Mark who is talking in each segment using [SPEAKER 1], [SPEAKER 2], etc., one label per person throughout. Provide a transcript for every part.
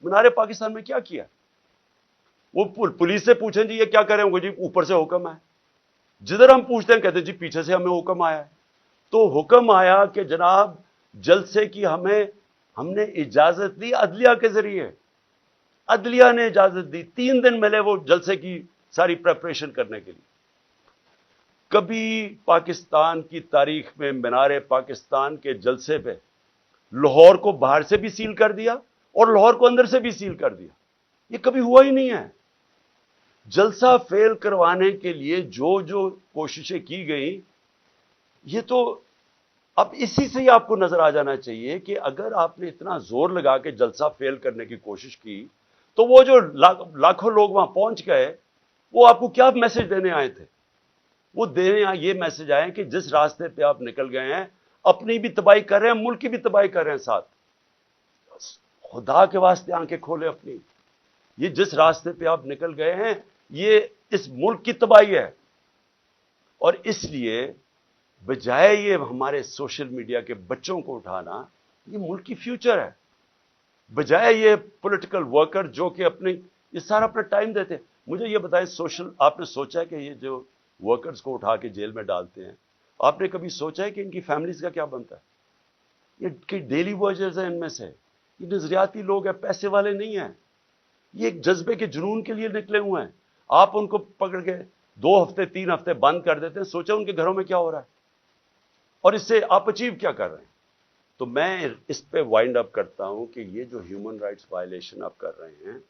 [SPEAKER 1] मीनार पाकिस्तान में क्या किया? वो पुलिस से पूछें जी ये क्या करें, जी ऊपर से हुक्म है। जिधर हम पूछते हैं कहते हैं जी पीछे से हमें हुक्म आया है। तो हुक्म आया कि जनाब जलसे की हमने इजाजत दी अदलिया के जरिए, अदलिया ने इजाजत दी, 3 दिन मिले वो जलसे की सारी प्रेपरेशन करने के लिए। कभी पाकिस्तान की तारीख में मीनार पाकिस्तान के जलसे पे लाहौर को बाहर से भी सील कर दिया और लाहौर को अंदर से भी सील कर दिया, ये कभी हुआ ही नहीं है। जलसा फेल करवाने के लिए जो जो कोशिशें की गई, ये तो अब इसी से ही आपको नजर आ जाना चाहिए कि अगर आपने इतना जोर लगा के जलसा फेल करने की कोशिश की, तो वो जो लाखों लोग वहां पहुंच गए, वो आपको क्या मैसेज देने आए थे? वो देने ये मैसेज आए कि जिस रास्ते पे आप निकल गए हैं, अपनी भी तबाही कर रहे हैं, मुल्क की भी तबाही कर रहे हैं साथ। खुदा के वास्ते आंखें खोले अपनी, ये जिस रास्ते पे आप निकल गए हैं, ये इस मुल्क की तबाही है। और इसलिए बजाय ये हमारे सोशल मीडिया के बच्चों को उठाना, ये मुल्क की फ्यूचर है। बजाय ये पॉलिटिकल वर्कर जो कि अपने ये सारा अपना टाइम देते। मुझे ये बताएं, सोशल आपने सोचा है कि ये जो वर्कर्स को उठा के जेल में डालते हैं, आपने कभी सोचा है कि इनकी फैमिलीज का क्या बनता है? ये कि डेली वर्कर्स हैं इनमें से, ये नजरियाती लोग हैं, पैसे वाले नहीं हैं। ये एक जज्बे के जुनून के लिए निकले हुए हैं। आप उनको पकड़ के 2 हफ्ते 3 हफ्ते बंद कर देते हैं, सोचा उनके घरों में क्या हो रहा है और इससे आप अचीव क्या कर रहे हैं? तो मैं इस पे वाइंड अप करता हूं कि ये जो ह्यूमन राइट्स वायलेशन आप कर रहे हैं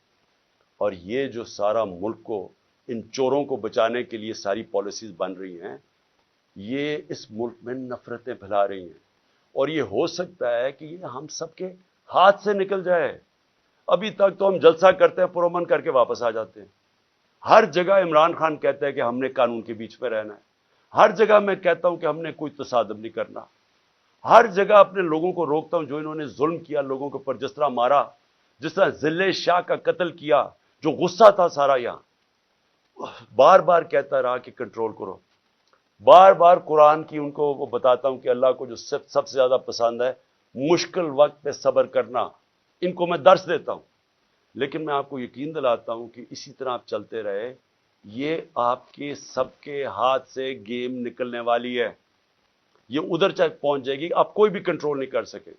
[SPEAKER 1] और ये जो सारा मुल्क को इन चोरों को बचाने के लिए सारी पॉलिसीज बन रही हैं, ये इस मुल्क में नफरतें फैला रही हैं। और ये हो सकता है कि ये हम सबके हाथ से निकल जाए। अभी तक तो हम जलसा करते हैं, पुरअमन करके वापस आ जाते हैं। हर जगह इमरान खान कहता है कि हमने कानून के बीच में रहना है। हर जगह मैं कहता हूं कि हमने कोई तसादम नहीं करना। हर जगह अपने लोगों को रोकता हूं, जो इन्होंने जुल्म किया लोगों के ऊपर, जिस तरह मारा, जिस तरह जिले शाह का कत्ल किया, जो गुस्सा था सारा यहां, बार बार कहता रहा कि कंट्रोल करो। बार बार कुरान की उनको वो बताता हूं कि अल्लाह को जो सबसे ज्यादा पसंद है मुश्किल वक्त पे सब्र करना, इनको मैं दर्स देता हूं। लेकिन मैं आपको यकीन दिलाता हूं कि इसी तरह आप चलते रहे, ये आपके सबके हाथ से गेम निकलने वाली है। ये उधर तक पहुंच जाएगी, आप कोई भी कंट्रोल नहीं कर सके।